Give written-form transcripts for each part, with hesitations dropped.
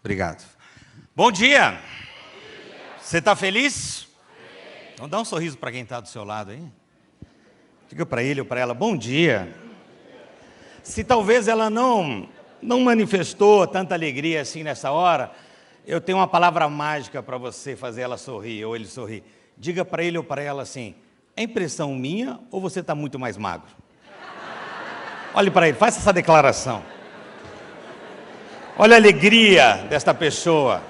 Obrigado. Bom dia! Você está feliz? Então dá um sorriso para quem está do seu lado aí. Diga para ele ou para ela, bom dia. Se talvez ela não manifestou tanta alegria assim nessa hora, eu tenho uma palavra mágica para você fazer ela sorrir ou ele sorrir. Diga para ele ou para ela assim, é impressão minha ou você está muito mais magro? Olhe para ele, faça essa declaração. Olha a alegria desta pessoa.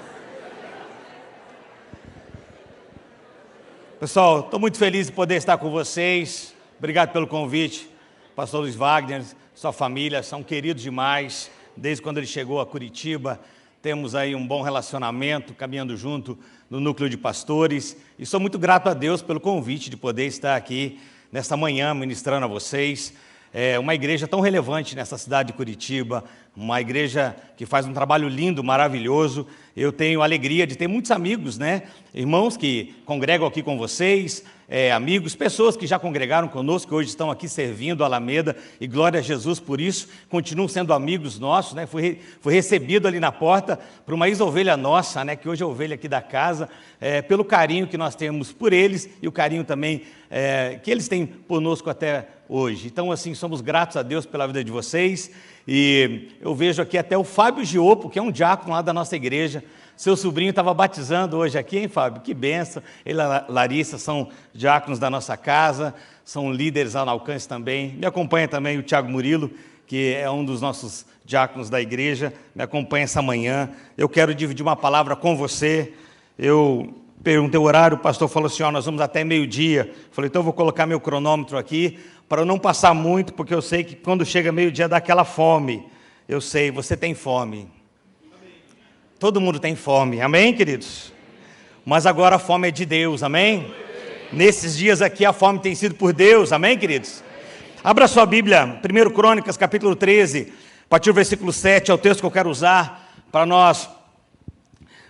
Pessoal, estou muito feliz de poder estar com vocês. Obrigado pelo convite. Pastor Luiz Wagner, sua família, são queridos demais. Desde quando ele chegou a Curitiba, temos aí um bom relacionamento, caminhando junto no núcleo de pastores. E sou muito grato a Deus pelo convite de poder estar aqui nesta manhã ministrando a vocês. É uma igreja tão relevante nessa cidade de Curitiba, uma igreja que faz um trabalho lindo, maravilhoso. Eu tenho a alegria de ter muitos amigos, né? Irmãos que congregam aqui com vocês, amigos, pessoas que já congregaram conosco, que hoje estão aqui servindo a Alameda, e glória a Jesus por isso, continuam sendo amigos nossos, né? Fui recebido ali na porta por uma ex-ovelha nossa, né? Que hoje é ovelha aqui da casa, pelo carinho que nós temos por eles e o carinho também que eles têm conosco até hoje. Então, assim, somos gratos a Deus pela vida de vocês. E eu vejo aqui até o Fábio Giopo, que é um diácono lá da nossa igreja. Seu sobrinho estava batizando hoje aqui, hein, Fábio? Que benção. Ele e a Larissa são diáconos da nossa casa, são líderes lá no Alcance também. Me acompanha também o Tiago Murilo, que é um dos nossos diáconos da igreja. Me acompanha essa manhã. Eu quero dividir uma palavra com você. Eu perguntei o horário, o pastor falou assim, nós vamos até meio-dia. Falei, então eu vou colocar meu cronômetro aqui, para eu não passar muito, porque eu sei que quando chega meio-dia dá aquela fome. Eu sei, você tem fome. Amém. Todo mundo tem fome, amém, queridos? Mas agora a fome é de Deus, amém? Amém. Nesses dias aqui a fome tem sido por Deus, amém, queridos? Abra sua Bíblia, 1 Crônicas, capítulo 13, a partir do versículo 7, é o texto que eu quero usar para nós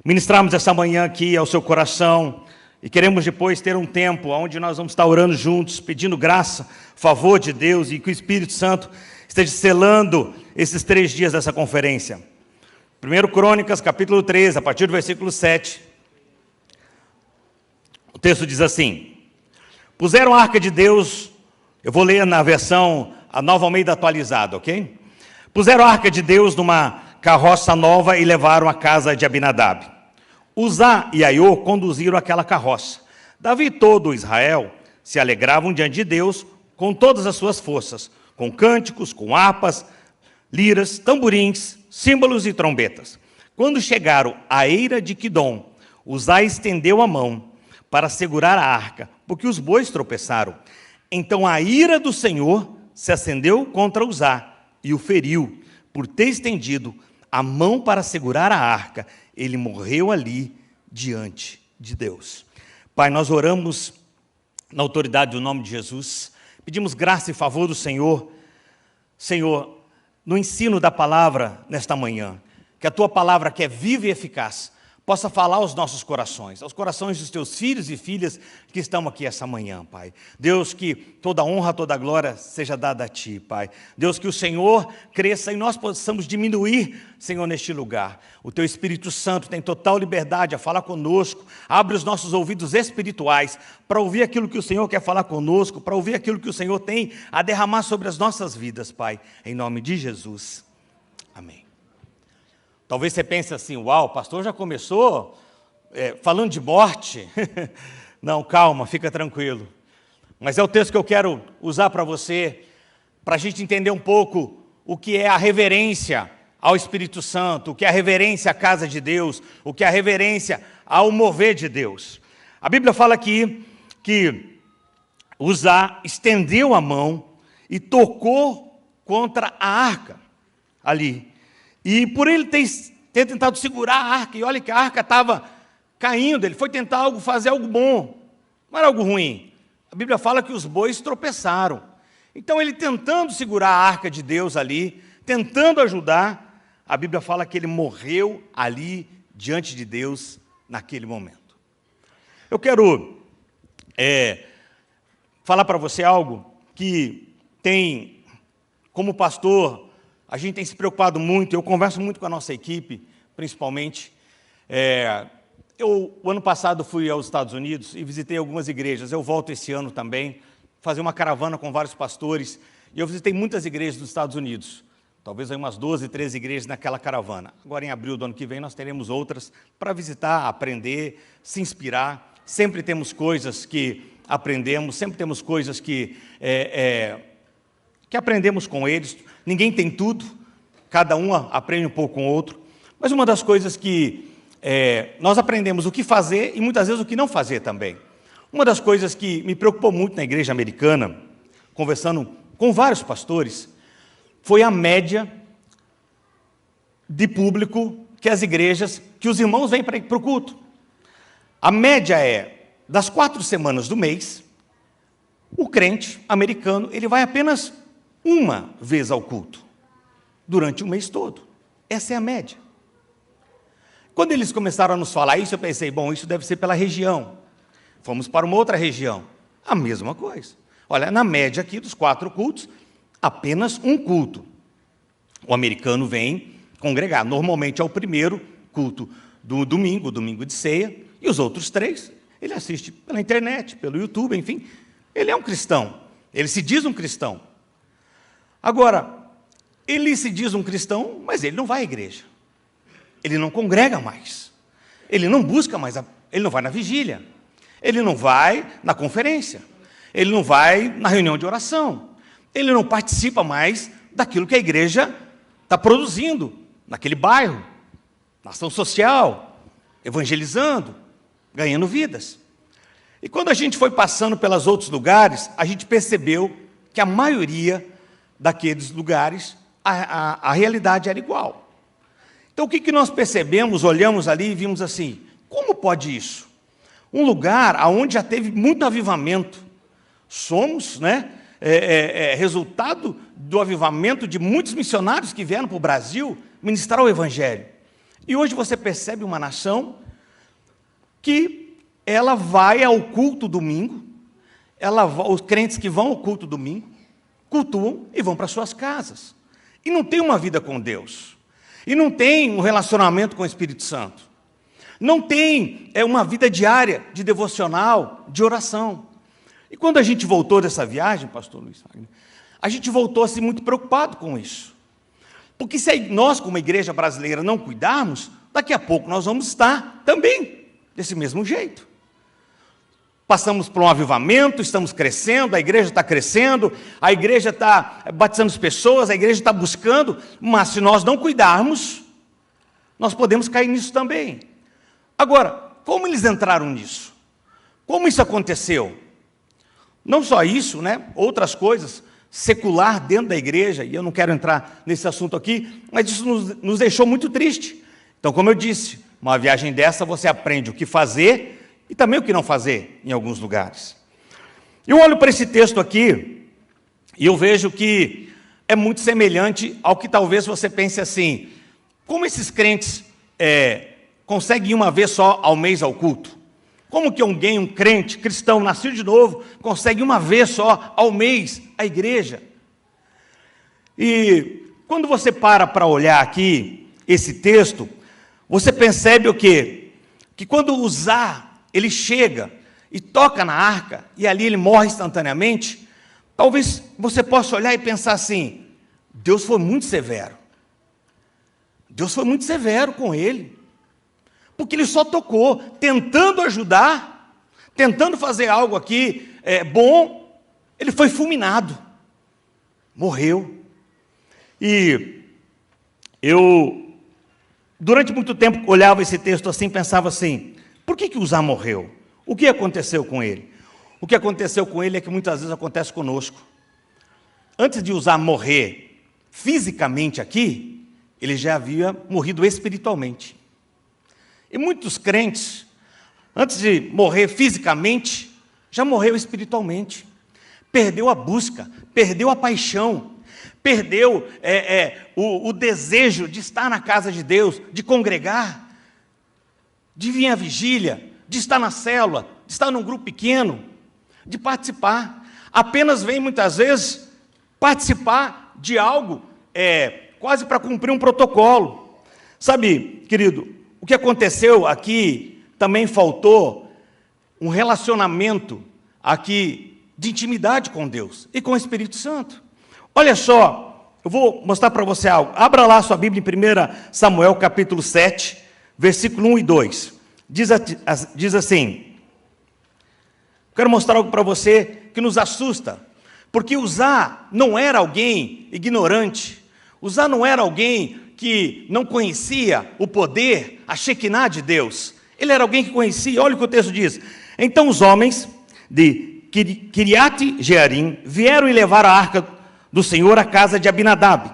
ministrarmos essa manhã aqui ao seu coração. E queremos depois ter um tempo onde nós vamos estar orando juntos, pedindo graça, favor de Deus e que o Espírito Santo esteja selando esses 3 dias dessa conferência. 1 Crônicas, capítulo 13, a partir do versículo 7. O texto diz assim, puseram a arca de Deus, eu vou ler na versão, a Nova Almeida atualizada, ok? Puseram a arca de Deus numa carroça nova e levaram à casa de Abinadab. Uzá e Aiô conduziram aquela carroça. Davi e todo Israel se alegravam diante de Deus com todas as suas forças, com cânticos, com harpas, liras, tamborins, símbolos e trombetas. Quando chegaram à eira de Quidom, Uzá estendeu a mão para segurar a arca, porque os bois tropeçaram. Então a ira do Senhor se acendeu contra Uzá e o feriu, por ter estendido a mão para segurar a arca. Ele morreu ali diante de Deus. Pai, nós oramos na autoridade do nome de Jesus, pedimos graça e favor do Senhor, Senhor, no ensino da palavra nesta manhã, que a Tua palavra que é viva e eficaz, possa falar aos nossos corações, aos corações dos Teus filhos e filhas que estão aqui essa manhã, Pai. Deus, que toda honra, toda glória seja dada a Ti, Pai. Deus, que o Senhor cresça e nós possamos diminuir, Senhor, neste lugar. O Teu Espírito Santo tem total liberdade a falar conosco. Abre os nossos ouvidos espirituais para ouvir aquilo que o Senhor quer falar conosco, para ouvir aquilo que o Senhor tem a derramar sobre as nossas vidas, Pai. Em nome de Jesus. Amém. Talvez você pense assim, uau, o pastor já começou falando de morte. Não, calma, fica tranquilo. Mas é o texto que eu quero usar para você, para a gente entender um pouco o que é a reverência ao Espírito Santo, o que é a reverência à casa de Deus, o que é a reverência ao mover de Deus. A Bíblia fala aqui que Uzá estendeu a mão e tocou contra a arca ali. E por ele ter tentado segurar a arca, e olha que a arca estava caindo, ele foi tentar fazer algo bom, não era algo ruim. A Bíblia fala que os bois tropeçaram. Então ele tentando segurar a arca de Deus ali, tentando ajudar, a Bíblia fala que ele morreu ali diante de Deus naquele momento. Eu quero falar para você algo que como pastor, a gente tem se preocupado muito, eu converso muito com a nossa equipe, principalmente. O ano passado fui aos Estados Unidos e visitei algumas igrejas. Eu volto esse ano também, fazer uma caravana com vários pastores. E eu visitei muitas igrejas dos Estados Unidos. Talvez aí umas 12, 13 igrejas naquela caravana. Agora, em abril do ano que vem, nós teremos outras para visitar, aprender, se inspirar. Sempre temos coisas que aprendemos, sempre temos coisas que aprendemos com eles. Ninguém tem tudo, cada um aprende um pouco com o outro. Mas uma das coisas que nós aprendemos o que fazer e muitas vezes o que não fazer também. Uma das coisas que me preocupou muito na igreja americana, conversando com vários pastores, foi a média de público que as igrejas, que os irmãos vêm para o culto. A média é, das 4 semanas do mês, o crente americano, ele vai apenas uma vez ao culto, durante o mês todo. Essa é a média. Quando eles começaram a nos falar isso, eu pensei, bom, isso deve ser pela região. Fomos para uma outra região. A mesma coisa. Olha, na média aqui dos 4 cultos, apenas um culto. O americano vem congregar. Normalmente é o primeiro culto do domingo, domingo de ceia, e os outros 3, ele assiste pela internet, pelo YouTube, enfim. Ele é um cristão. Ele se diz um cristão. Agora, ele se diz um cristão, mas ele não vai à igreja. Ele não congrega mais. Ele não busca mais, ele não vai na vigília. Ele não vai na conferência. Ele não vai na reunião de oração. Ele não participa mais daquilo que a igreja está produzindo naquele bairro, na ação social, evangelizando, ganhando vidas. E quando a gente foi passando pelos outros lugares, a gente percebeu que a maioria daqueles lugares, a realidade era igual. Então, o que nós percebemos, olhamos ali e vimos assim, como pode isso? Um lugar onde já teve muito avivamento. Somos, resultado do avivamento de muitos missionários que vieram para o Brasil ministrar o Evangelho. E hoje você percebe uma nação que ela vai ao culto domingo, os crentes que vão ao culto domingo, cultuam e vão para suas casas. E não tem uma vida com Deus. E não tem um relacionamento com o Espírito Santo. Não tem uma vida diária de devocional, de oração. E quando a gente voltou dessa viagem, pastor Luiz Wagner, a gente voltou assim muito preocupado com isso. Porque se nós, como igreja brasileira, não cuidarmos, daqui a pouco nós vamos estar também desse mesmo jeito. Passamos por um avivamento, estamos crescendo, a igreja está crescendo, a igreja está batizando as pessoas, a igreja está buscando, mas se nós não cuidarmos, nós podemos cair nisso também. Agora, como eles entraram nisso? Como isso aconteceu? Não só isso, outras coisas, secular dentro da igreja, e eu não quero entrar nesse assunto aqui, mas isso nos deixou muito triste. Então, como eu disse, uma viagem dessa você aprende o que fazer e também o que não fazer em alguns lugares. Eu olho para esse texto aqui e eu vejo que é muito semelhante ao que talvez você pense assim, como esses crentes conseguem ir uma vez só ao mês ao culto? Como que alguém, um crente, cristão, nascido de novo, consegue uma vez só ao mês à igreja? E quando você para olhar aqui esse texto, você percebe o quê? Que quando Uzá, ele chega e toca na arca, e ali ele morre instantaneamente, talvez você possa olhar e pensar assim, Deus foi muito severo. Deus foi muito severo com ele. Porque ele só tocou, tentando ajudar, tentando fazer algo aqui bom, ele foi fulminado, morreu. E eu, durante muito tempo, olhava esse texto assim, pensava assim, por que Uzá morreu? O que aconteceu com ele? O que aconteceu com ele é que muitas vezes acontece conosco. Antes de Uzá morrer fisicamente aqui, ele já havia morrido espiritualmente. E muitos crentes, antes de morrer fisicamente, já morreu espiritualmente. Perdeu a busca, perdeu a paixão, perdeu o desejo de estar na casa de Deus, de congregar, de vir à vigília, de estar na célula, de estar num grupo pequeno, de participar. Apenas vem, muitas vezes, participar de algo quase para cumprir um protocolo. Sabe, querido, o que aconteceu aqui também faltou um relacionamento aqui de intimidade com Deus e com o Espírito Santo. Olha só, eu vou mostrar para você algo. Abra lá sua Bíblia em 1 Samuel capítulo 7, versículo 1 e 2. Diz assim, quero mostrar algo para você que nos assusta, porque Uzá não era alguém ignorante, Uzá não era alguém que não conhecia o poder, a Shekinah de Deus. Ele era alguém que conhecia. Olha o que o texto diz. Então os homens de Kiriat Jearim vieram e levaram a arca do Senhor à casa de Abinadab,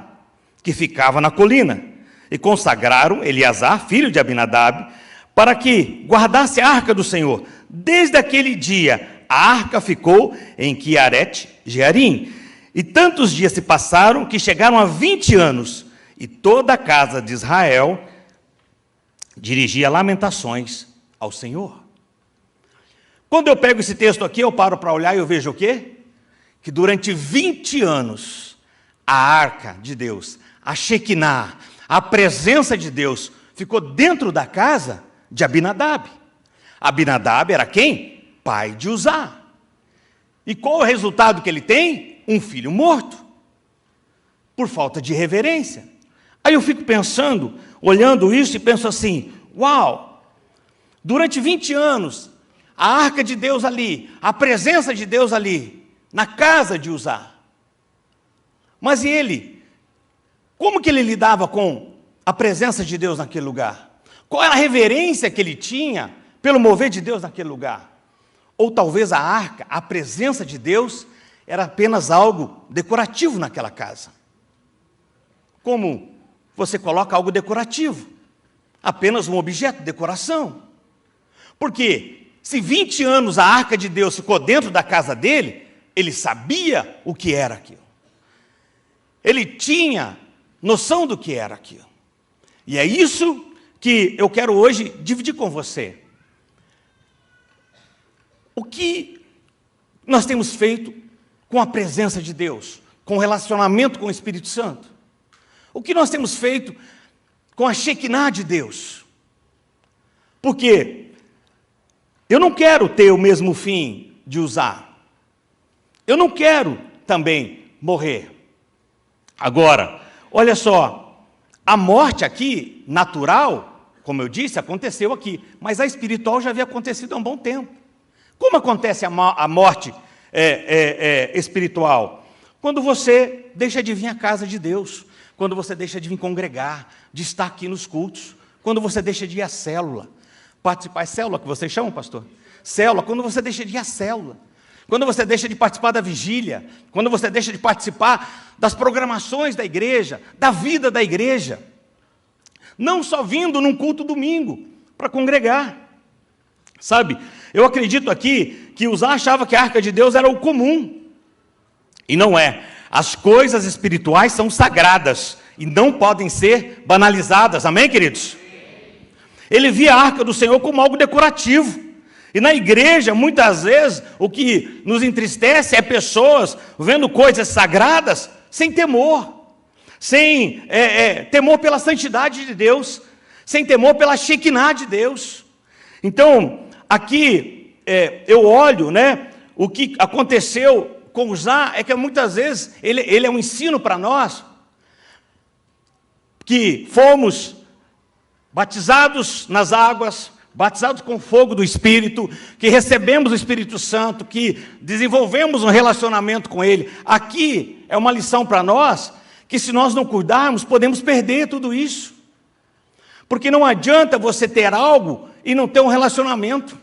que ficava na colina, e consagraram Eleazar, filho de Abinadab, para que guardasse a arca do Senhor. Desde aquele dia, a arca ficou em Kiriat Jearim. E tantos dias se passaram que chegaram a 20 anos, e toda a casa de Israel dirigia lamentações ao Senhor. Quando eu pego esse texto aqui, eu paro para olhar e eu vejo o quê? Que durante 20 anos, a arca de Deus, a Shekinah, a presença de Deus, ficou dentro da casa de Abinadab. Abinadab era quem? Pai de Uzá. E qual é o resultado que ele tem? Um filho morto, por falta de reverência. Aí eu fico pensando, olhando isso e penso assim, uau, durante 20 anos, a arca de Deus ali, a presença de Deus ali, na casa de Uzá. Mas e ele? Como que ele lidava com a presença de Deus naquele lugar? Qual era a reverência que ele tinha pelo mover de Deus naquele lugar? Ou talvez a arca, a presença de Deus, era apenas algo decorativo naquela casa. Como você coloca algo decorativo, apenas um objeto de decoração. Porque se 20 anos a arca de Deus ficou dentro da casa dele, ele sabia o que era aquilo. Ele tinha noção do que era aquilo. E é isso que eu quero hoje dividir com você. O que nós temos feito com a presença de Deus, com o relacionamento com o Espírito Santo? O que nós temos feito com a Shekinah de Deus? Porque eu não quero ter o mesmo fim de Uzá. Eu não quero também morrer. Agora, olha só, a morte aqui, natural, como eu disse, aconteceu aqui, mas a espiritual já havia acontecido há um bom tempo. Como acontece a morte espiritual? Quando você deixa de vir à casa de Deus, quando você deixa de vir congregar, de estar aqui nos cultos, quando você deixa de ir à célula, participar, é célula que vocês chamam, pastor? Célula, quando você deixa de ir à célula, quando você deixa de participar da vigília, quando você deixa de participar das programações da igreja, da vida da igreja, não só vindo num culto domingo para congregar. Sabe, eu acredito aqui que Uzá achava que a arca de Deus era o comum, e não é. As coisas espirituais são sagradas e não podem ser banalizadas, amém, queridos? Ele via a arca do Senhor como algo decorativo, e na igreja, muitas vezes, o que nos entristece é pessoas vendo coisas sagradas sem temor, sem temor pela santidade de Deus, sem temor pela Shekinah de Deus. Então, aqui eu olho, né, o que aconteceu com Uzá é que muitas vezes ele é um ensino para nós, que fomos batizados nas águas, batizados com fogo do Espírito, que recebemos o Espírito Santo, que desenvolvemos um relacionamento com Ele. Aqui é uma lição para nós, que se nós não cuidarmos, podemos perder tudo isso. Porque não adianta você ter algo e não ter um relacionamento.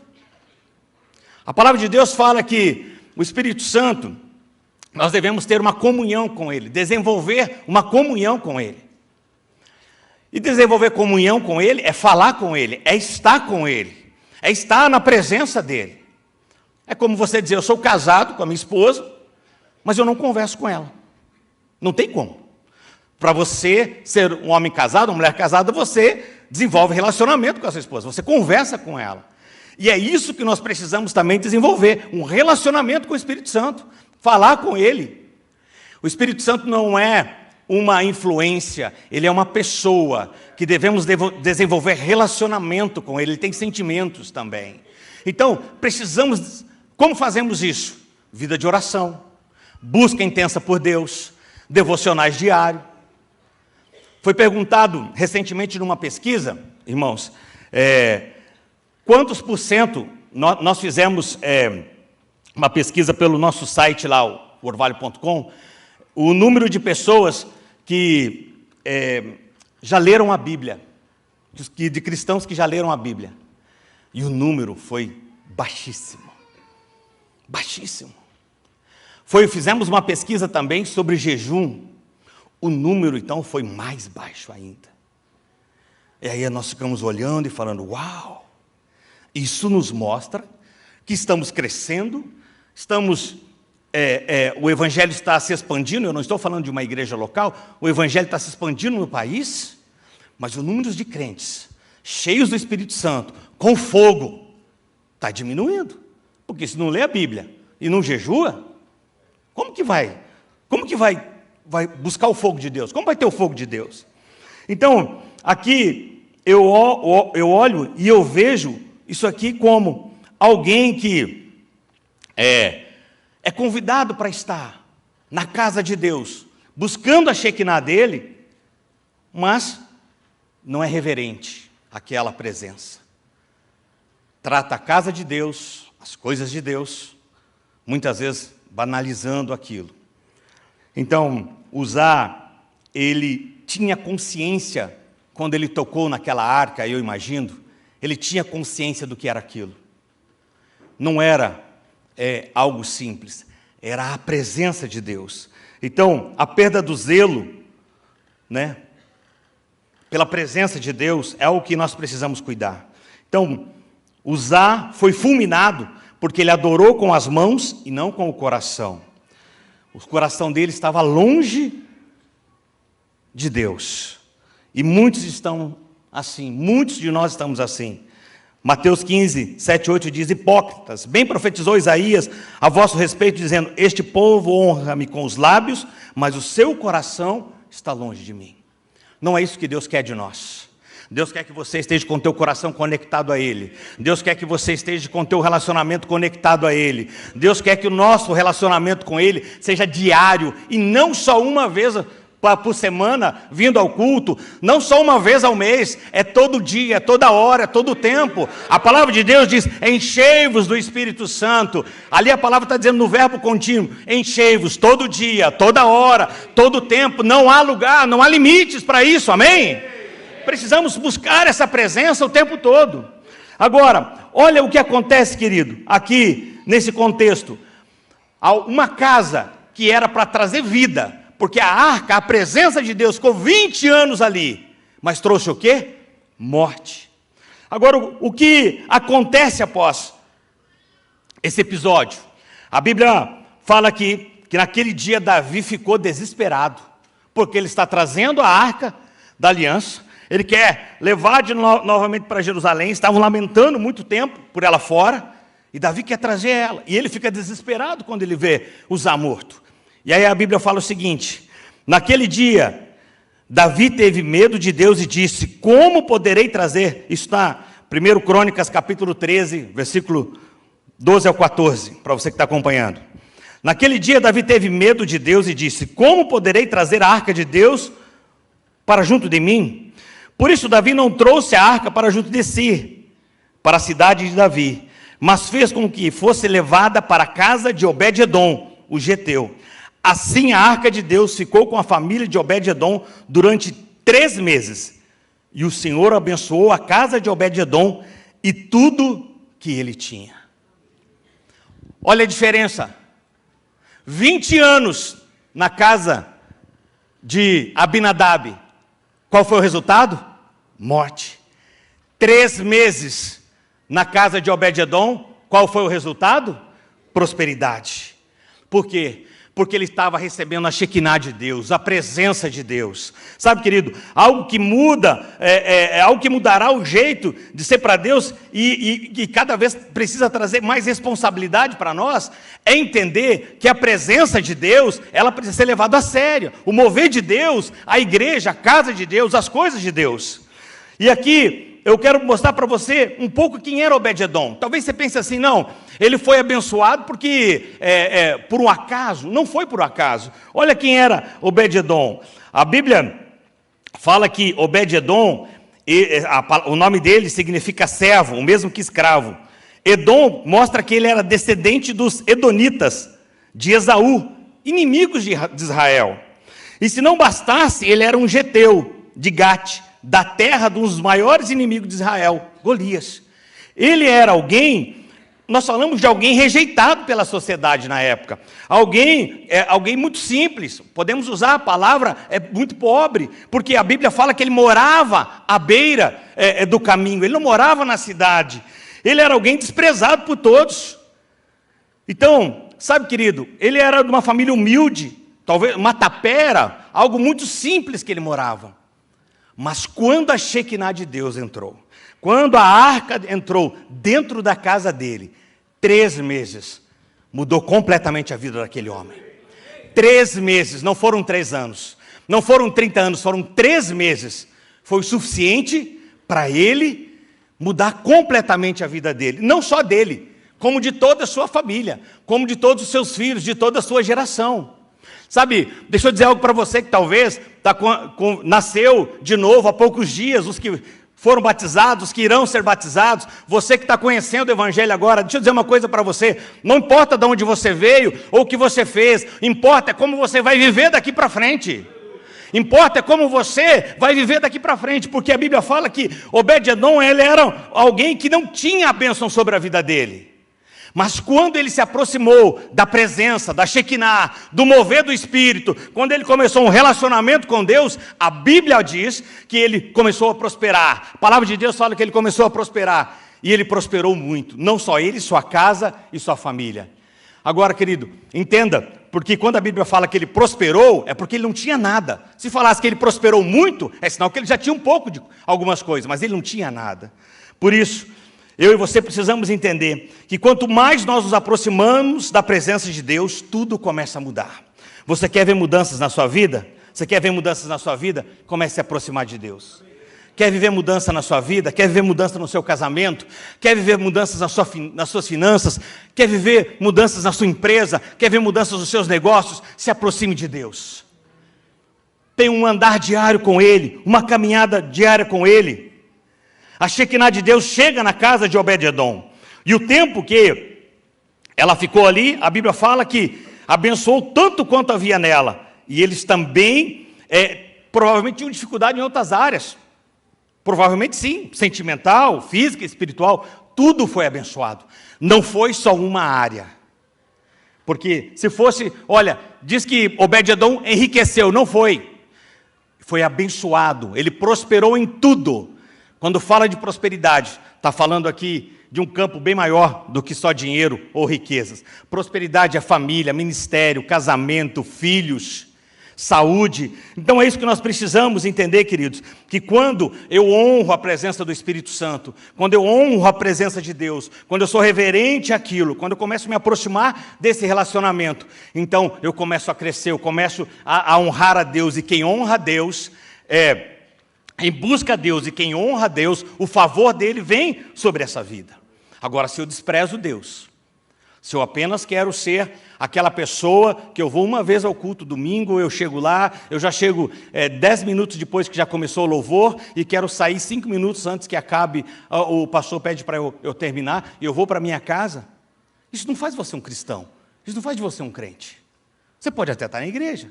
A palavra de Deus fala que o Espírito Santo, nós devemos ter uma comunhão com Ele, desenvolver uma comunhão com Ele. E desenvolver comunhão com Ele é falar com Ele, é estar com Ele, é estar na presença dEle. É como você dizer, eu sou casado com a minha esposa, mas eu não converso com ela. Não tem como. Para você ser um homem casado, uma mulher casada, você desenvolve relacionamento com a sua esposa, você conversa com ela. E é isso que nós precisamos também desenvolver, um relacionamento com o Espírito Santo, falar com Ele. O Espírito Santo não é uma influência, ele é uma pessoa que devemos desenvolver relacionamento com ele tem sentimentos também. Então, precisamos, como fazemos isso? Vida de oração, busca intensa por Deus, devocionais diários. Foi perguntado recentemente numa pesquisa, irmãos, quantos por cento, nós fizemos uma pesquisa pelo nosso site lá, o orvalho.com, o número de pessoas que já leram a Bíblia, de cristãos que já leram a Bíblia. E o foi baixíssimo. Baixíssimo. Fizemos uma pesquisa também sobre jejum. O número, então, foi mais baixo ainda. E aí nós ficamos olhando e falando, uau! Isso nos mostra que estamos crescendo, o Evangelho está se expandindo. Eu não estou falando de uma igreja local, o Evangelho está se expandindo no país, mas o número de crentes cheios do Espírito Santo, com fogo, está diminuindo. Porque se não lê a Bíblia e não jejua, como que vai buscar o fogo de Deus? Como vai ter o fogo de Deus? Então, aqui eu olho e eu vejo isso aqui como alguém que é convidado para estar na casa de Deus, buscando a Shekinah dele, mas não é reverente àquela presença. Trata a casa de Deus, as coisas de Deus, muitas vezes banalizando aquilo. Então, Uzá, ele tinha consciência, quando ele tocou naquela arca, eu imagino, ele tinha consciência do que era aquilo. Não era algo simples, era a presença de Deus. Então, a perda do zelo, né, pela presença de Deus, é o que nós precisamos cuidar. Então, Uzá foi fulminado porque ele adorou com as mãos e não com o coração. O coração dele estava longe de Deus. E muitos estão assim, muitos de nós estamos assim. Mateus 15, 7, 8 diz, hipócritas, bem profetizou Isaías a vosso respeito, dizendo, este povo honra-me com os lábios, mas o seu coração está longe de mim. Não é isso que Deus quer de nós. Deus quer que você esteja com o teu coração conectado a Ele. Deus quer que você esteja com o teu relacionamento conectado a Ele. Deus quer que o nosso relacionamento com Ele seja diário e não só uma vez por semana, vindo ao culto, não só uma vez ao mês, é todo dia, é toda hora, é todo tempo. A palavra de Deus diz, enchei-vos do Espírito Santo. Ali a palavra está dizendo no verbo contínuo, enchei-vos todo dia, toda hora, todo tempo, não há lugar, não há limites para isso, amém? Precisamos buscar essa presença o tempo todo. Agora, olha o que acontece, querido, aqui nesse contexto. Uma casa que era para trazer vida, porque a arca, a presença de Deus, ficou 20 anos ali, mas trouxe o quê? Morte. Agora, o que acontece após esse episódio? A Bíblia fala aqui que naquele dia Davi ficou desesperado, porque ele está trazendo a arca da aliança, ele quer levar novamente para Jerusalém, estavam lamentando muito tempo por ela fora, e Davi quer trazer ela, e ele fica desesperado quando ele vê Uzá morto. E aí a Bíblia fala o seguinte, naquele dia, Davi teve medo de Deus e disse, como poderei trazer, isso está 1 Crônicas capítulo 13, versículo 12 ao 14, para você que está acompanhando. Naquele dia Davi teve medo de Deus e disse, como poderei trazer a arca de Deus para junto de mim? Por isso Davi não trouxe a arca para junto de si, para a cidade de Davi, mas fez com que fosse levada para a casa de Obed-edom, o geteu. Assim a arca de Deus ficou com a família de Obed-edom durante 3 meses. E o Senhor abençoou a casa de Obed-edom e tudo que ele tinha. Olha a diferença. 20 anos na casa de Abinadab. Qual foi o resultado? Morte. 3 meses na casa de Obed-edom. Qual foi o resultado? Prosperidade. Por quê? Porque ele estava recebendo a Shekinah de Deus, a presença de Deus. Sabe, querido, algo que muda, algo que mudará o jeito de ser para Deus e cada vez precisa trazer mais responsabilidade para nós, é entender que a presença de Deus, ela precisa ser levada a sério. O mover de Deus, a igreja, a casa de Deus, as coisas de Deus. E aqui eu quero mostrar para você um pouco quem era Obed-Edom. Talvez você pense assim, não, ele foi abençoado porque, por um acaso. Não foi por acaso. Olha quem era Obed-Edom. A Bíblia fala que Obed-Edom, o nome dele significa servo, o mesmo que escravo. Edom mostra que ele era descendente dos Edonitas, de Esaú, inimigos de Israel. E se não bastasse, ele era um geteu, de Gate, da terra de um dos maiores inimigos de Israel, Golias. Ele era alguém, nós falamos de alguém rejeitado pela sociedade na época, alguém muito simples, podemos usar a palavra muito pobre, porque a Bíblia fala que ele morava à beira do caminho, ele não morava na cidade, ele era alguém desprezado por todos. Então, sabe, querido, ele era de uma família humilde, talvez uma tapera, algo muito simples que ele morava. Mas quando a Shekinah de Deus entrou, quando a arca entrou dentro da casa dele, 3 meses, mudou completamente a vida daquele homem. 3 meses, não foram 3 anos, não foram 30 anos, foram 3 meses. Foi o suficiente para ele mudar completamente a vida dele. Não só dele, como de toda a sua família, como de todos os seus filhos, de toda a sua geração. Sabe, deixa eu dizer algo para você que talvez nasceu de novo há poucos dias, os que foram batizados, os que irão ser batizados, você que está conhecendo o Evangelho agora, deixa eu dizer uma coisa para você, não importa de onde você veio ou o que você fez, importa é como você vai viver daqui para frente. Importa é como você vai viver daqui para frente, porque a Bíblia fala que Obed-Edom, ele era alguém que não tinha a bênção sobre a vida dele. Mas quando ele se aproximou da presença, da Shekinah, do mover do Espírito, quando ele começou um relacionamento com Deus, a Bíblia diz que ele começou a prosperar. A palavra de Deus fala que ele começou a prosperar. E ele prosperou muito, não só ele, sua casa e sua família. Agora, querido, entenda, porque quando a Bíblia fala que ele prosperou, é porque ele não tinha nada. Se falasse que ele prosperou muito, é sinal que ele já tinha um pouco de algumas coisas, mas ele não tinha nada. Por isso, eu e você precisamos entender que quanto mais nós nos aproximamos da presença de Deus, tudo começa a mudar. Você quer ver mudanças na sua vida? Você quer ver mudanças na sua vida? Comece a se aproximar de Deus. Quer viver mudança na sua vida? Quer viver mudança no seu casamento? Quer viver mudanças nas suas finanças? Quer viver mudanças na sua empresa? Quer ver mudanças nos seus negócios? Se aproxime de Deus. Tenha um andar diário com Ele, uma caminhada diária com Ele. A Shekinah de Deus chega na casa de Obed-Edom. E o tempo que ela ficou ali, a Bíblia fala que abençoou tanto quanto havia nela. E eles também, provavelmente tinham dificuldade em outras áreas. Provavelmente sim, sentimental, física, espiritual. Tudo foi abençoado. Não foi só uma área. Porque se fosse, olha, diz que Obed-Edom enriqueceu. Não foi. Foi abençoado. Ele prosperou em tudo. Quando fala de prosperidade, está falando aqui de um campo bem maior do que só dinheiro ou riquezas. Prosperidade é família, ministério, casamento, filhos, saúde. Então é isso que nós precisamos entender, queridos, que quando eu honro a presença do Espírito Santo, quando eu honro a presença de Deus, quando eu sou reverente àquilo, quando eu começo a me aproximar desse relacionamento, então eu começo a crescer, eu começo a honrar a Deus, e quem honra a Deus em busca a Deus, e quem honra a Deus, o favor dele vem sobre essa vida. Agora, se eu desprezo Deus, se eu apenas quero ser aquela pessoa que eu vou uma vez ao culto domingo, eu chego lá, eu já chego 10 minutos depois que já começou o louvor, e quero sair 5 minutos antes que acabe, o pastor pede para eu terminar, e eu vou para a minha casa, isso não faz você um cristão, isso não faz de você um crente. Você pode até estar na igreja,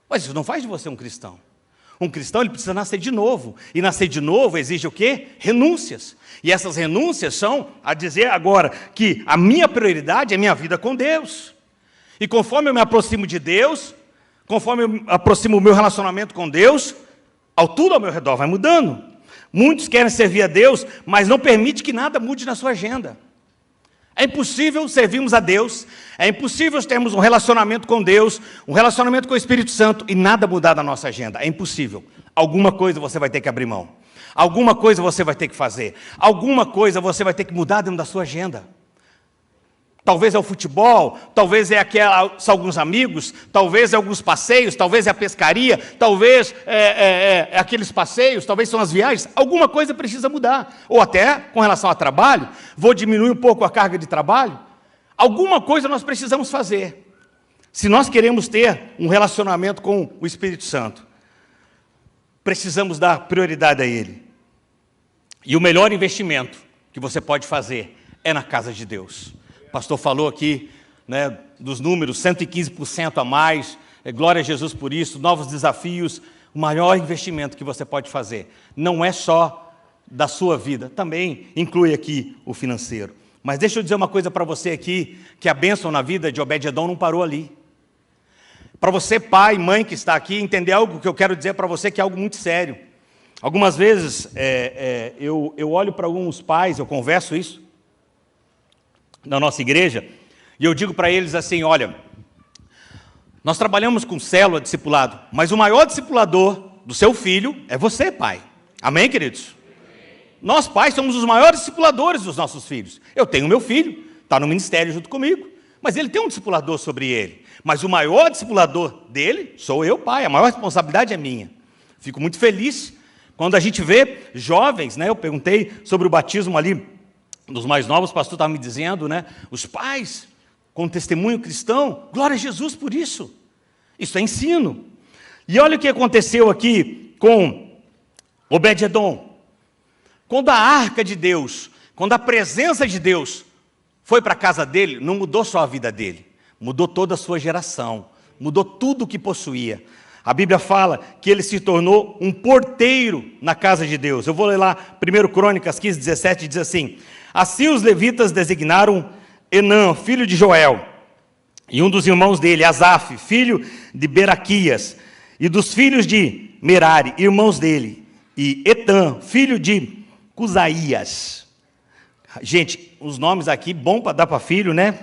mas isso não faz de você um cristão. Um cristão, ele precisa nascer de novo. E nascer de novo exige o quê? Renúncias. E essas renúncias são a dizer agora que a minha prioridade é minha vida com Deus. E conforme eu me aproximo de Deus, conforme eu aproximo o meu relacionamento com Deus, tudo ao meu redor vai mudando. Muitos querem servir a Deus, mas não permite que nada mude na sua agenda. É impossível servirmos a Deus, é impossível termos um relacionamento com Deus, um relacionamento com o Espírito Santo e nada mudar na nossa agenda. É impossível. Alguma coisa você vai ter que abrir mão. Alguma coisa você vai ter que fazer. Alguma coisa você vai ter que mudar dentro da sua agenda. Talvez é o futebol, talvez são alguns amigos, talvez é alguns passeios, talvez é a pescaria, talvez é aqueles passeios, talvez são as viagens. Alguma coisa precisa mudar. Ou até, com relação ao trabalho, vou diminuir um pouco a carga de trabalho. Alguma coisa nós precisamos fazer. Se nós queremos ter um relacionamento com o Espírito Santo, precisamos dar prioridade a Ele. E o melhor investimento que você pode fazer é na casa de Deus. O pastor falou aqui, né, dos números, 115% a mais, glória a Jesus por isso, novos desafios. O maior investimento que você pode fazer não é só da sua vida, também inclui aqui o financeiro. Mas deixa eu dizer uma coisa para você aqui, que a bênção na vida de Obed-Edom não parou ali. Para você, pai e mãe que está aqui, entender algo que eu quero dizer para você, que é algo muito sério. Algumas vezes eu olho para alguns pais, eu converso isso na nossa igreja, e eu digo para eles assim, olha, nós trabalhamos com célula, discipulado, mas o maior discipulador do seu filho é você, pai. Amém, queridos? Nós, pais, somos os maiores discipuladores dos nossos filhos. Eu tenho meu filho, está no ministério junto comigo, mas ele tem um discipulador sobre ele. Mas o maior discipulador dele sou eu, pai. A maior responsabilidade é minha. Fico muito feliz quando a gente vê jovens, né? Eu perguntei sobre o batismo ali dos mais novos, o pastor estava me dizendo, né? Os pais com testemunho cristão, glória a Jesus por isso. Isso é ensino. E olha o que aconteceu aqui com Obed-Edom. Quando a arca de Deus, quando a presença de Deus foi para a casa dele, não mudou só a vida dele, mudou toda a sua geração, mudou tudo o que possuía. A Bíblia fala que ele se tornou um porteiro na casa de Deus. Eu vou ler lá, 1 Crônicas 15, 17, diz assim: assim os levitas designaram Enã, filho de Joel, e um dos irmãos dele, Asaf, filho de Beraquias, e dos filhos de Merari, irmãos dele, e Etã, filho de Cusaías. Gente, os nomes aqui, bom para dar para filho, né?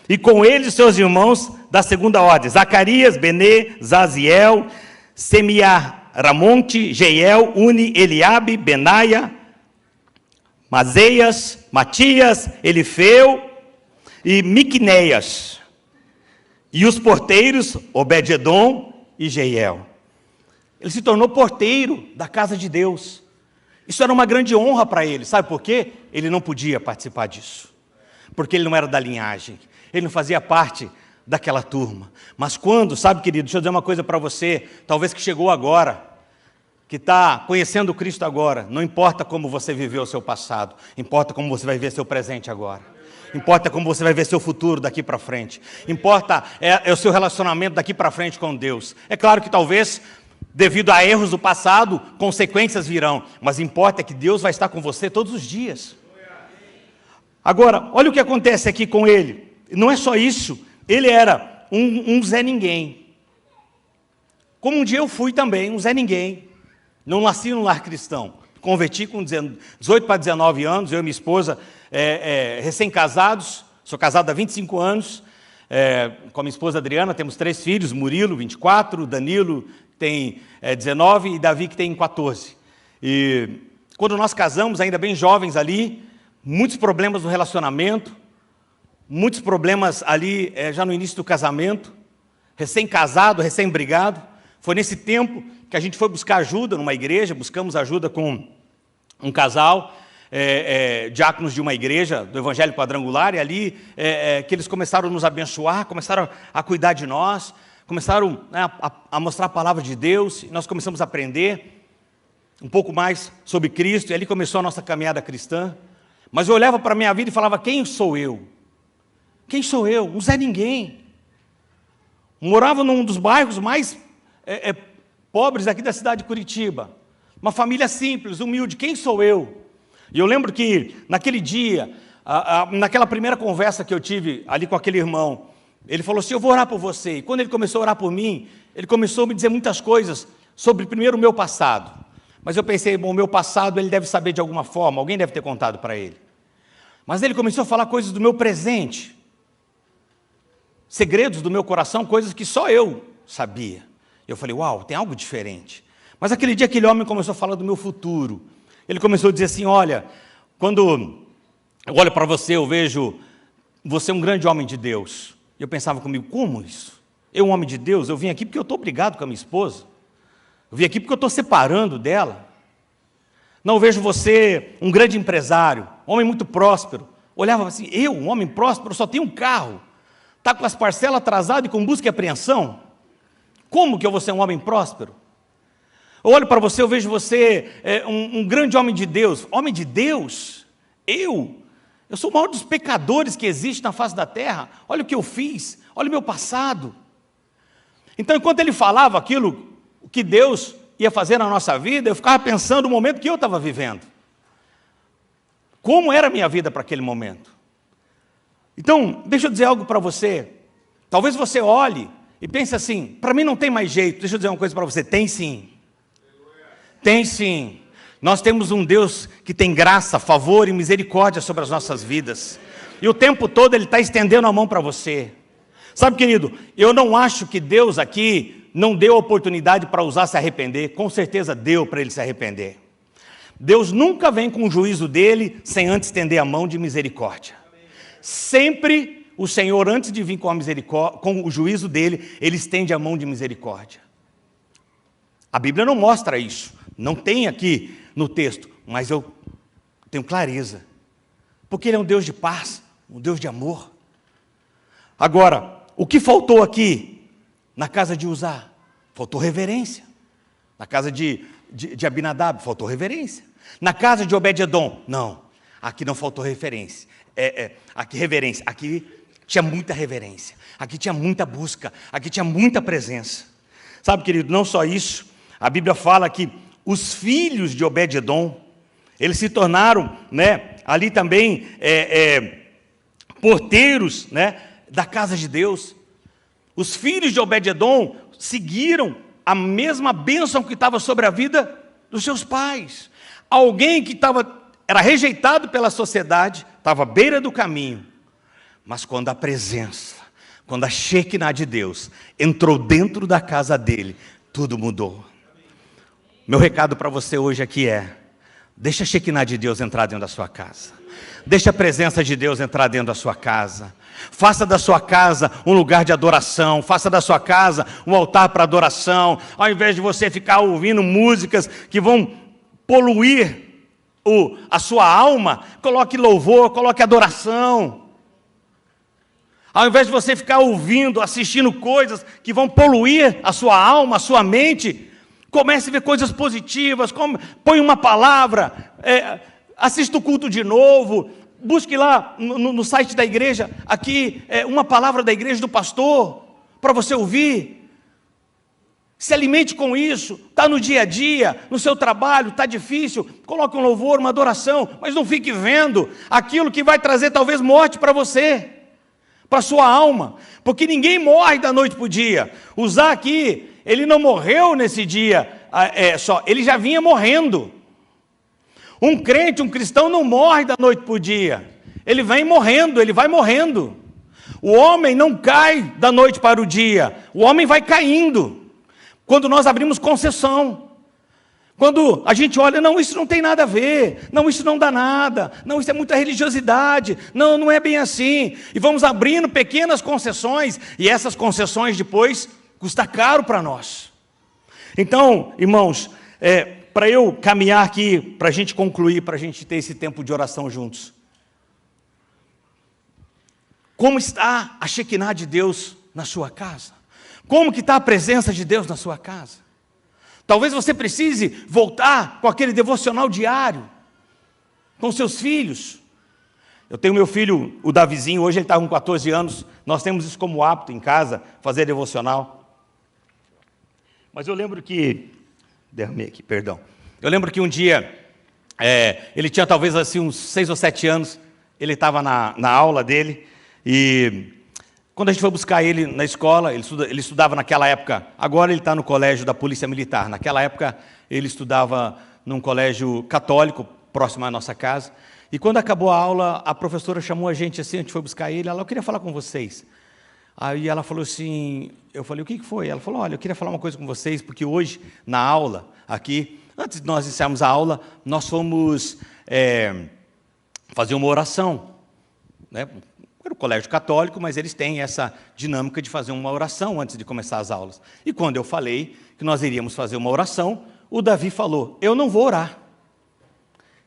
E com eles seus irmãos da segunda ordem, Zacarias, Benê, Zaziel, Semiaramonte, Jeiel, Uni, Eliabe, Benaia, Mazeias, Matias, Elifeu e Miquneias. E os porteiros, Obed-Edom e Jeiel. Ele se tornou porteiro da casa de Deus. Isso era uma grande honra para ele. Sabe por quê? Ele não podia participar disso. Porque ele não era da linhagem. Ele não fazia parte daquela turma. Mas quando, sabe, querido, deixa eu dizer uma coisa para você, talvez que chegou agora, que está conhecendo Cristo agora, não importa como você viveu o seu passado, importa como você vai ver seu presente agora. Importa como você vai ver seu futuro daqui para frente. Importa é o seu relacionamento daqui para frente com Deus. É claro que talvez, devido a erros do passado, consequências virão, mas importa é que Deus vai estar com você todos os dias. Agora, olha o que acontece aqui com ele. Não é só isso, ele era um Zé Ninguém. Como um dia eu fui também, um Zé Ninguém. Não nasci num lar cristão. Converti com 18 para 19 anos, eu e minha esposa, recém-casados. Sou casado há 25 anos, com a minha esposa Adriana, temos 3 filhos, Murilo, 24, Danilo tem 19 e Davi, que tem 14. E quando nós casamos, ainda bem jovens ali, muitos problemas no relacionamento, muitos problemas ali já no início do casamento, recém-casado, recém-brigado. Foi nesse tempo que a gente foi buscar ajuda numa igreja, buscamos ajuda com um casal, diáconos de uma igreja, do Evangelho Quadrangular, e ali que eles começaram a nos abençoar, começaram a cuidar de nós, começaram a mostrar a palavra de Deus, e nós começamos a aprender um pouco mais sobre Cristo, e ali começou a nossa caminhada cristã. Mas eu olhava para a minha vida e falava, quem sou eu? Quem sou eu? Um Zé Ninguém. Morava num dos bairros mais pobres aqui da cidade de Curitiba. Uma família simples, humilde. Quem sou eu? E eu lembro que naquele dia, naquela primeira conversa que eu tive ali com aquele irmão, ele falou assim, eu vou orar por você. E quando ele começou a orar por mim, ele começou a me dizer muitas coisas sobre, primeiro, o meu passado. Mas eu pensei, bom, o meu passado ele deve saber de alguma forma, alguém deve ter contado para ele. Mas ele começou a falar coisas do meu presente, segredos do meu coração, coisas que só eu sabia. Eu falei, uau, tem algo diferente. Mas aquele dia aquele homem começou a falar do meu futuro. Ele começou a dizer assim, olha, quando eu olho para você, eu vejo você um grande homem de Deus. E eu pensava comigo, como isso? Eu, um homem de Deus, eu vim aqui porque eu estou brigado com a minha esposa. Eu vim aqui porque eu estou separando dela. Não, eu vejo você um grande empresário, homem muito próspero. Olhava assim, eu, um homem próspero, só tenho um carro. Está com as parcelas atrasadas e com busca e apreensão. Como que eu vou ser um homem próspero? Eu olho para você, eu vejo você um grande homem de Deus. Homem de Deus? Eu sou o maior dos pecadores que existe na face da terra. Olha o que eu fiz, olha o meu passado. Então, enquanto ele falava aquilo que Deus ia fazer na nossa vida, eu ficava pensando no momento que eu estava vivendo. Como era a minha vida para aquele momento? Então, deixa eu dizer algo para você. Talvez você olhe e pense assim, para mim não tem mais jeito. Deixa eu dizer uma coisa para você, tem sim. Tem sim. Nós temos um Deus que tem graça, favor e misericórdia sobre as nossas vidas. E o tempo todo Ele está estendendo a mão para você. Sabe, querido, eu não acho que Deus aqui não deu oportunidade para usar se arrepender. Com certeza deu para ele se arrepender. Deus nunca vem com o juízo dele sem antes estender a mão de misericórdia. Sempre o Senhor, antes de vir com a misericórdia, com o juízo dele, Ele estende a mão de misericórdia. A Bíblia não mostra isso. Não tem aqui no texto, mas eu tenho clareza. Porque Ele é um Deus de paz, um Deus de amor. Agora, o que faltou aqui na casa de Uzá? Faltou reverência. Na casa de Abinadab, faltou reverência. Na casa de Obed-edom, não. Aqui não faltou referência. Aqui reverência. Aqui tinha muita reverência. Aqui tinha muita busca. Aqui tinha muita presença. Sabe, querido, não só isso. A Bíblia fala que os filhos de Obed-edom, eles se tornaram, ali também porteiros, da casa de Deus. Os filhos de Obed-edom seguiram a mesma bênção que estava sobre a vida dos seus pais. Alguém que era rejeitado pela sociedade, estava à beira do caminho, mas quando a presença, quando a Shekinah de Deus entrou dentro da casa dele, tudo mudou. Meu recado para você hoje aqui deixa a Shekinah de Deus entrar dentro da sua casa. Deixa a presença de Deus entrar dentro da sua casa. Faça da sua casa um lugar de adoração. Faça da sua casa um altar para adoração. Ao invés de você ficar ouvindo músicas que vão poluir a sua alma, coloque louvor, coloque adoração. Ao invés de você ficar ouvindo, assistindo coisas que vão poluir a sua alma, a sua mente, comece a ver coisas positivas, põe uma palavra, assista o culto de novo, busque lá no site da igreja, aqui, uma palavra da igreja do pastor, para você ouvir. Se alimente com isso, está no dia a dia, no seu trabalho, está difícil, coloque um louvor, uma adoração, mas não fique vendo aquilo que vai trazer talvez morte para você, para a sua alma, porque ninguém morre da noite para o dia. Uzá aqui, ele não morreu nesse dia só, ele já vinha morrendo. Um crente, um cristão não morre da noite para o dia, ele vem morrendo, ele vai morrendo. O homem não cai da noite para o dia, o homem vai caindo. Quando nós abrimos concessão, quando a gente olha, não, isso não tem nada a ver, não, isso não dá nada, não, isso é muita religiosidade, não, não é bem assim, e vamos abrindo pequenas concessões, e essas concessões depois custam caro para nós. Então, irmãos, para eu caminhar aqui, para a gente concluir, para a gente ter esse tempo de oração juntos, como está a Shekinah de Deus na sua casa? Como que está a presença de Deus na sua casa? Talvez você precise voltar com aquele devocional diário, com seus filhos. Eu tenho meu filho, o Davizinho, hoje ele está com 14 anos, nós temos isso como hábito em casa, fazer devocional. Mas eu lembro que, derramei aqui, perdão. Eu lembro que um dia, ele tinha talvez assim uns 6 ou 7 anos, ele estava na aula dele, e quando a gente foi buscar ele na escola, ele estudava naquela época, agora ele está no colégio da Polícia Militar, naquela época ele estudava num colégio católico, próximo à nossa casa. E quando acabou a aula, a professora chamou a gente assim, a gente foi buscar ele, ela, eu queria falar com vocês. Aí ela falou assim, eu falei, o que foi? Ela falou, olha, eu queria falar uma coisa com vocês, porque hoje, na aula, aqui, antes de nós iniciarmos a aula, nós fomos fazer uma oração, né? Era o colégio católico, mas eles têm essa dinâmica de fazer uma oração antes de começar as aulas. E quando eu falei que nós iríamos fazer uma oração, o Davi falou, eu não vou orar.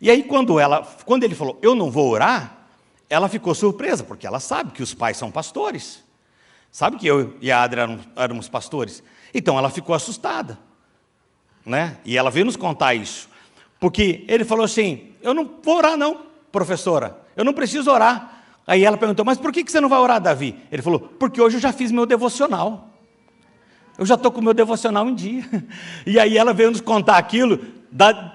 E aí, quando ele falou, eu não vou orar, ela ficou surpresa, porque ela sabe que os pais são pastores. Sabe que eu e a Adri éramos pastores? Então, ela ficou assustada, né? E ela veio nos contar isso. Porque ele falou assim, eu não vou orar não, professora, eu não preciso orar. Aí ela perguntou, mas por que você não vai orar, Davi? Ele falou, porque hoje eu já fiz meu devocional. Eu já estou com o meu devocional em dia. E aí ela veio nos contar aquilo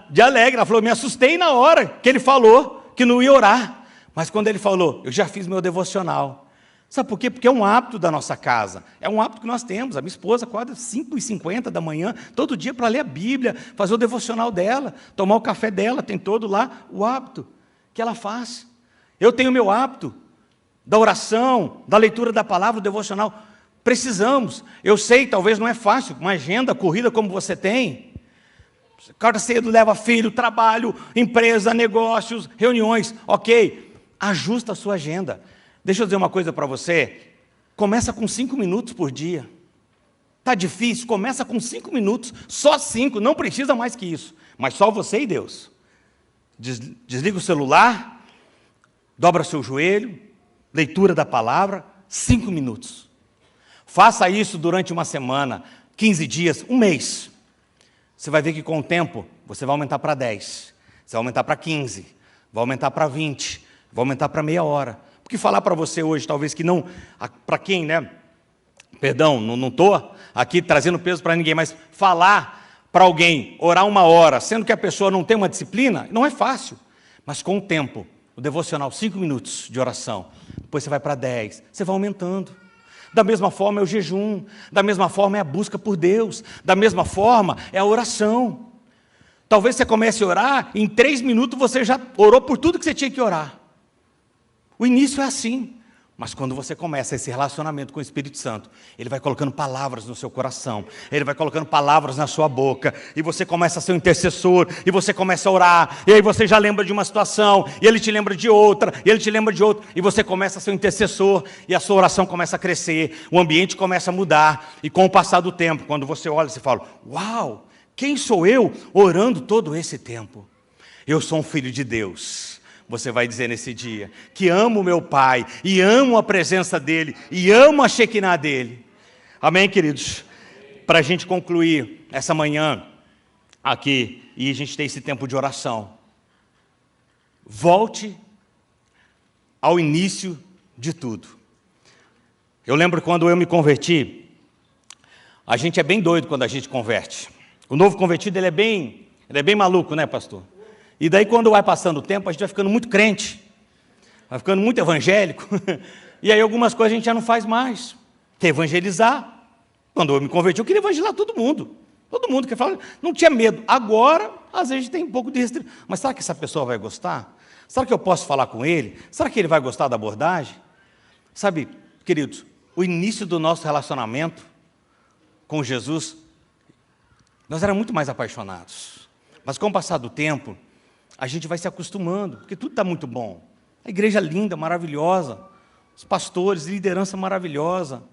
de alegre. Ela falou, me assustei na hora que ele falou que não ia orar. Mas quando ele falou, eu já fiz meu devocional. Sabe por quê? Porque é um hábito da nossa casa. É um hábito que nós temos. A minha esposa acorda às 5h50 da manhã, todo dia para ler a Bíblia, fazer o devocional dela, tomar o café dela, tem todo lá o hábito que ela faz. Eu tenho o meu hábito da oração, da leitura da palavra, do devocional. Precisamos. Eu sei, talvez não é fácil, uma agenda corrida como você tem. Acorda cedo, leva filho, trabalho, empresa, negócios, reuniões. Ok, ajusta a sua agenda. Deixa eu dizer uma coisa para você. Começa com 5 minutos por dia. Está difícil? Começa com 5 minutos. Só 5, não precisa mais que isso. Mas só você e Deus. Desliga o celular, dobra seu joelho, leitura da palavra, 5 minutos. Faça isso durante uma semana, 15 dias, um mês. Você vai ver que com o tempo, você vai aumentar para 10, você vai aumentar para 15, vai aumentar para 20, vai aumentar para meia hora. Porque falar para você hoje, talvez que não, para quem, né? Perdão, não estou aqui trazendo peso para ninguém, mas falar para alguém, orar 1 hora, sendo que a pessoa não tem uma disciplina, não é fácil. Mas com o tempo, o devocional, 5 minutos de oração, depois você vai para 10, você vai aumentando. Da mesma forma é o jejum, da mesma forma é a busca por Deus, da mesma forma é a oração. Talvez você comece a orar, em 3 minutos você já orou por tudo que você tinha que orar. O início é assim, mas quando você começa esse relacionamento com o Espírito Santo, ele vai colocando palavras no seu coração, ele vai colocando palavras na sua boca, e você começa a ser um intercessor, e você começa a orar, e aí você já lembra de uma situação, e ele te lembra de outra, e ele te lembra de outra, e você começa a ser um intercessor, e a sua oração começa a crescer, o ambiente começa a mudar, e com o passar do tempo, quando você olha, você fala, uau, quem sou eu orando todo esse tempo? Eu sou um filho de Deus. Você vai dizer nesse dia, que amo meu Pai, e amo a presença dEle, e amo a Shekinah dEle. Amém, queridos? Para a gente concluir essa manhã aqui, e a gente ter esse tempo de oração, volte ao início de tudo. Eu lembro quando eu me converti, a gente é bem doido quando a gente converte. O novo convertido, ele é bem maluco, né, pastor? E daí, quando vai passando o tempo, a gente vai ficando muito crente, vai ficando muito evangélico, e aí algumas coisas a gente já não faz mais. Quer evangelizar. Quando eu me converti, eu queria evangelizar todo mundo quer falar, não tinha medo. Agora, às vezes, tem um pouco de restrição. Mas será que essa pessoa vai gostar? Será que eu posso falar com ele? Será que ele vai gostar da abordagem? Sabe, queridos, o início do nosso relacionamento com Jesus, nós éramos muito mais apaixonados. Mas com o passar do tempo, a gente vai se acostumando, porque tudo está muito bom. A igreja linda, maravilhosa, os pastores, liderança maravilhosa.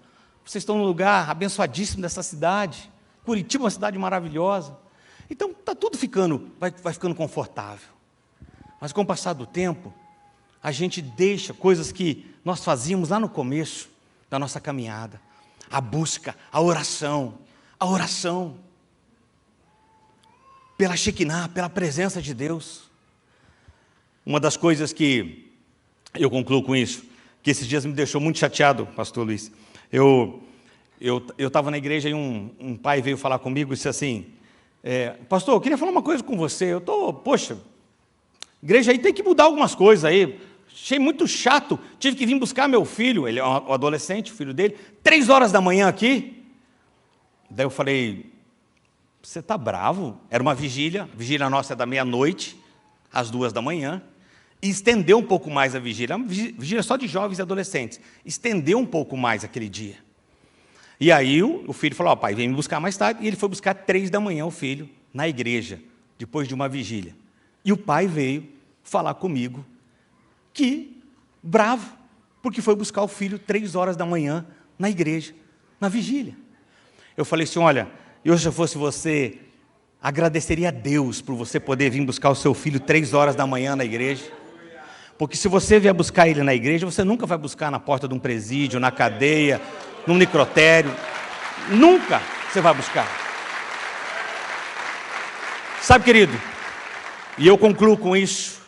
Vocês estão num lugar abençoadíssimo dessa cidade. Curitiba é uma cidade maravilhosa. Então, está tudo vai ficando confortável. Mas com o passar do tempo, a gente deixa coisas que nós fazíamos lá no começo da nossa caminhada. A busca, a oração. Pela Shekinah, pela presença de Deus. Uma das coisas que eu concluo com isso, que esses dias me deixou muito chateado, pastor Luiz. Eu estava na igreja e um pai veio falar comigo e disse assim, pastor, eu queria falar uma coisa com você. Poxa, igreja aí tem que mudar algumas coisas aí. Achei muito chato, tive que vir buscar meu filho, ele é um adolescente, o filho dele, 3 horas da manhã aqui. Daí eu falei, você está bravo? Era uma vigília, a vigília nossa é da meia-noite, às 2 da manhã, e estendeu um pouco mais a vigília. Uma vigília só de jovens e adolescentes. Estendeu um pouco mais aquele dia. E aí o filho falou, pai, vem me buscar mais tarde. E ele foi buscar 3 da manhã o filho na igreja, depois de uma vigília. E o pai veio falar comigo que, bravo, porque foi buscar o filho 3 horas da manhã na igreja, na vigília. Eu falei assim, olha, eu se eu fosse você, agradeceria a Deus por você poder vir buscar o seu filho 3 horas da manhã na igreja. Porque se você vier buscar ele na igreja, você nunca vai buscar na porta de um presídio, na cadeia, num necrotério. Nunca você vai buscar. Sabe, querido, e eu concluo com isso,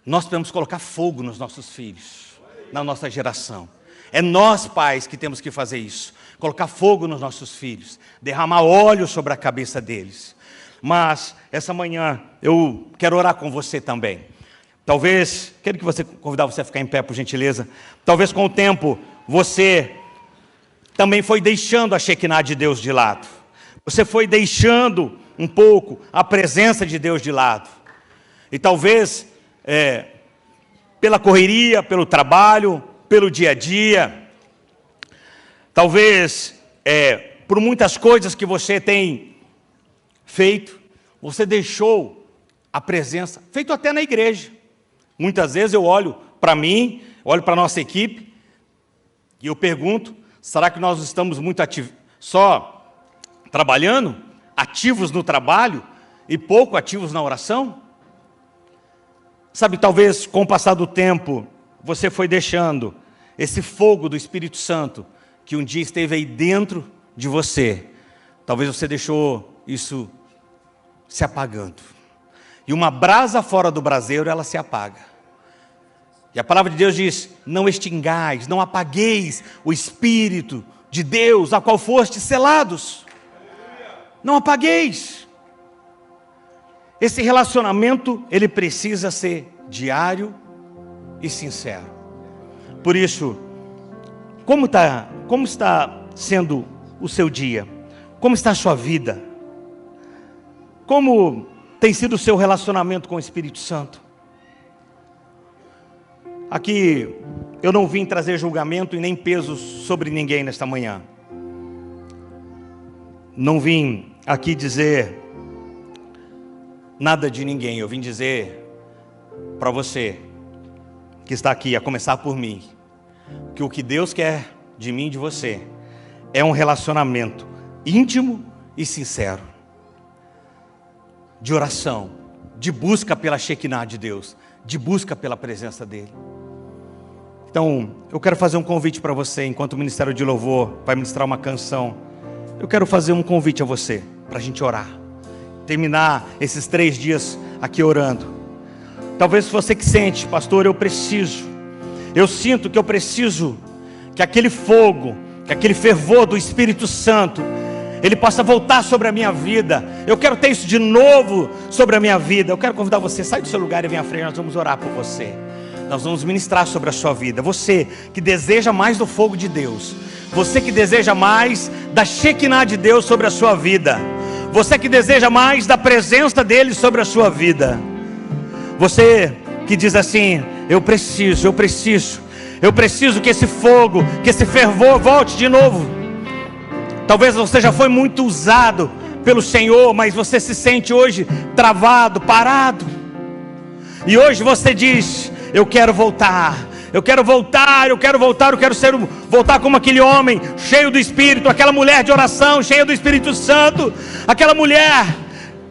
nós podemos colocar fogo nos nossos filhos, na nossa geração. É nós, pais, que temos que fazer isso. Colocar fogo nos nossos filhos, derramar óleo sobre a cabeça deles. Mas, essa manhã, eu quero orar com você também. Talvez, quero convidar você a ficar em pé, por gentileza. Talvez com o tempo, você também foi deixando a Shekinah de Deus de lado. Você foi deixando um pouco a presença de Deus de lado. E talvez, pela correria, pelo trabalho, pelo dia a dia, talvez por muitas coisas que você tem feito, você deixou a presença, feito até na igreja. Muitas vezes eu olho para mim, olho para a nossa equipe, e eu pergunto, será que nós estamos muito só trabalhando, ativos no trabalho, e pouco ativos na oração? Sabe, talvez com o passar do tempo, você foi deixando esse fogo do Espírito Santo, que um dia esteve aí dentro de você, talvez você deixou isso se apagando. E uma brasa fora do braseiro, ela se apaga. E a palavra de Deus diz, não extingais, não apagueis o Espírito de Deus, a qual fostes selados. Não apagueis. Esse relacionamento, ele precisa ser diário e sincero. Por isso, como está sendo o seu dia? Como está a sua vida? Como tem sido o seu relacionamento com o Espírito Santo? Aqui, eu não vim trazer julgamento e nem peso sobre ninguém nesta manhã. Não vim aqui dizer nada de ninguém. Eu vim dizer para você, que está aqui, a começar por mim, que o que Deus quer de mim e de você é um relacionamento íntimo e sincero, de oração, de busca pela Shekinah de Deus, de busca pela presença dEle. Então, eu quero fazer um convite para você, enquanto o Ministério de Louvor vai ministrar uma canção. Eu quero fazer um convite a você, para a gente orar, terminar esses 3 dias aqui orando. Talvez você que sente, pastor, eu sinto que eu preciso, que aquele fogo, que aquele fervor do Espírito Santo, ele possa voltar sobre a minha vida. Eu quero ter isso de novo sobre a minha vida. Eu quero convidar você, sai do seu lugar e vem à frente, nós vamos orar por você. Nós vamos ministrar sobre a sua vida. Você que deseja mais do fogo de Deus, você que deseja mais da Shekinah de Deus sobre a sua vida, você que deseja mais da presença dEle sobre a sua vida, você que diz assim, eu preciso que esse fogo, que esse fervor volte de novo. Talvez você já foi muito usado pelo Senhor, mas você se sente hoje travado, parado. E hoje você diz, eu quero voltar, voltar como aquele homem cheio do Espírito, aquela mulher de oração cheia do Espírito Santo, aquela mulher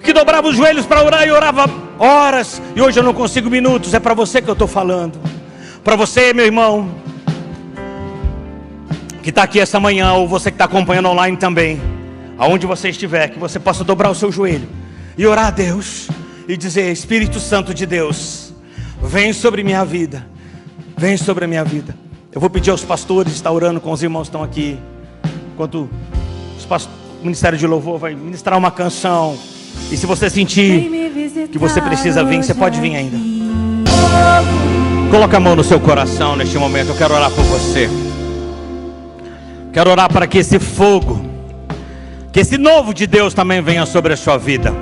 que dobrava os joelhos para orar e orava horas, e hoje eu não consigo minutos. É para você que eu estou falando, para você, meu irmão, que está aqui essa manhã, ou você que está acompanhando online também, aonde você estiver, que você possa dobrar o seu joelho e orar a Deus, e dizer, Espírito Santo de Deus, vem sobre minha vida, vem sobre a minha vida. Eu vou pedir aos pastores, estar orando com os irmãos que estão aqui, enquanto o Ministério de Louvor vai ministrar uma canção. E se você sentir que você precisa vir, você pode vir ainda. Coloca a mão no seu coração neste momento. Eu quero orar por você. Quero orar para que esse fogo, que esse novo de Deus também venha sobre a sua vida.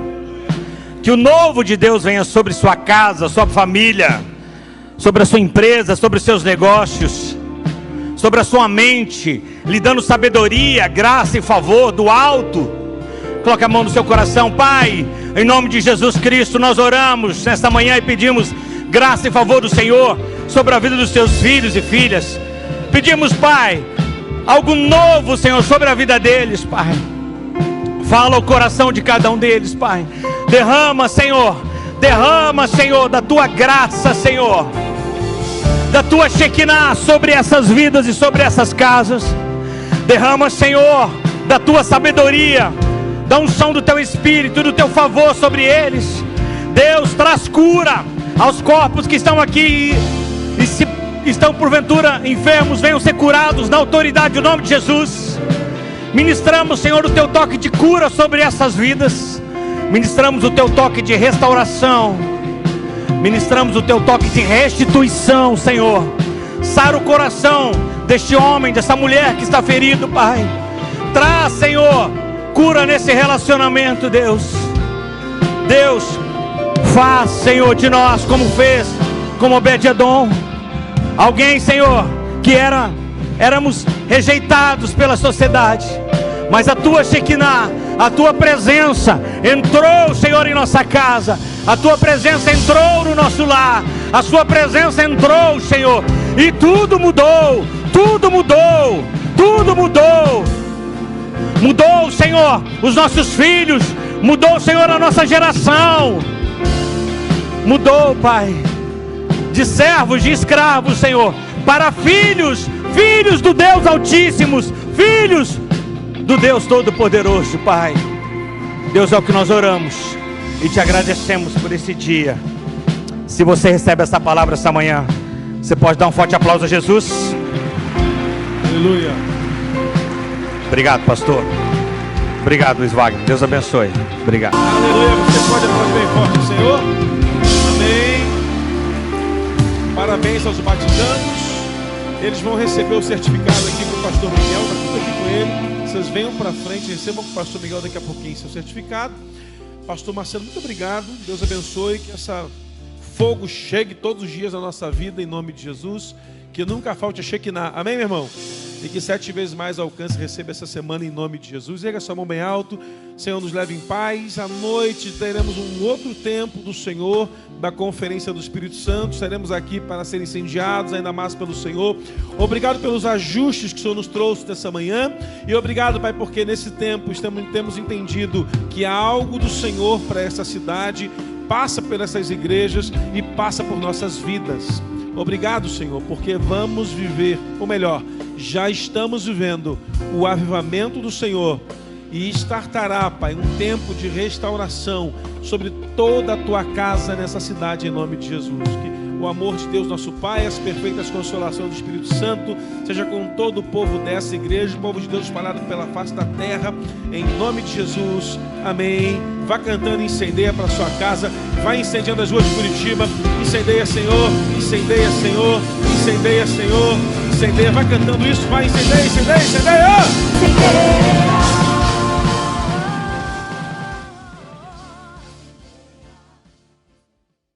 Que o novo de Deus venha sobre sua casa, sua família, sobre a sua empresa, sobre os seus negócios, sobre a sua mente, lhe dando sabedoria, graça e favor do alto. Coloque a mão no seu coração. Pai, em nome de Jesus Cristo, nós oramos nesta manhã e pedimos graça e favor do Senhor sobre a vida dos seus filhos e filhas. Pedimos, Pai, algo novo, Senhor, sobre a vida deles, Pai. Fala o coração de cada um deles, Pai. Derrama, Senhor, da tua graça, Senhor, da tua Shekinah sobre essas vidas e sobre essas casas. Derrama, Senhor, da tua sabedoria, da unção do teu Espírito, do teu favor sobre eles. Deus, traz cura aos corpos que estão aqui e se estão porventura enfermos, venham ser curados na autoridade do nome de Jesus. Ministramos, Senhor, o teu toque de cura sobre essas vidas. Ministramos o teu toque de restauração. Ministramos o teu toque de restituição, Senhor. Sara o coração deste homem, dessa mulher que está ferido, Pai. Traz, Senhor, cura nesse relacionamento, Deus. Deus, faz, Senhor, de nós como fez com Obed-edom. Alguém, Senhor, que éramos rejeitados pela sociedade, mas a tua Shekinah, a tua presença entrou, Senhor, em nossa casa. A tua presença entrou no nosso lar. A sua presença entrou, Senhor, e tudo mudou. Tudo mudou. Tudo mudou. Mudou, Senhor, os nossos filhos. Mudou, Senhor, a nossa geração. Mudou, Pai, de servos, de escravos, Senhor, para filhos, filhos do Deus Altíssimos, filhos do Deus Todo-Poderoso, Pai. Deus, é o que nós oramos e te agradecemos por esse dia. Se você recebe essa palavra essa manhã, você pode dar um forte aplauso a Jesus. Aleluia. Obrigado, pastor. Obrigado, Luiz Wagner. Deus abençoe. Obrigado. Aleluia. Você pode aplaudir bem forte o Senhor? Amém. Parabéns aos batizados. Eles vão receber o certificado aqui com o pastor Miguel. Está tudo aqui com ele. Vocês venham para frente, recebam com o pastor Miguel daqui a pouquinho seu certificado. Pastor Marcelo, muito obrigado. Deus abençoe. Que essa fogo chegue todos os dias na nossa vida, em nome de Jesus. Que nunca falte a Shekinah. Amém, meu irmão? E que 7 vezes mais alcance e receba essa semana em nome de Jesus. Erga sua mão bem alto. Senhor, nos leve em paz. À noite teremos um outro tempo do Senhor, da conferência do Espírito Santo. Estaremos aqui para ser incendiados ainda mais pelo Senhor. Obrigado pelos ajustes que o Senhor nos trouxe nessa manhã. E obrigado, Pai, porque nesse tempo temos entendido que há algo do Senhor para essa cidade. Passa por essas igrejas e passa por nossas vidas. Obrigado, Senhor, porque vamos viver, ou melhor, já estamos vivendo o avivamento do Senhor. E estartará, Pai, um tempo de restauração sobre toda a tua casa nessa cidade, em nome de Jesus. Que o amor de Deus, nosso Pai, as perfeitas consolações do Espírito Santo, seja com todo o povo dessa igreja, o povo de Deus espalhado pela face da terra, em nome de Jesus. Amém. Vá cantando, incendeia para sua casa, vai incendiando as ruas de Curitiba. Incendeia, Senhor, incendeia, Senhor, incendeia, Senhor, incendeia. Vai cantando isso, vai, incendeia, incendeia, incendeia.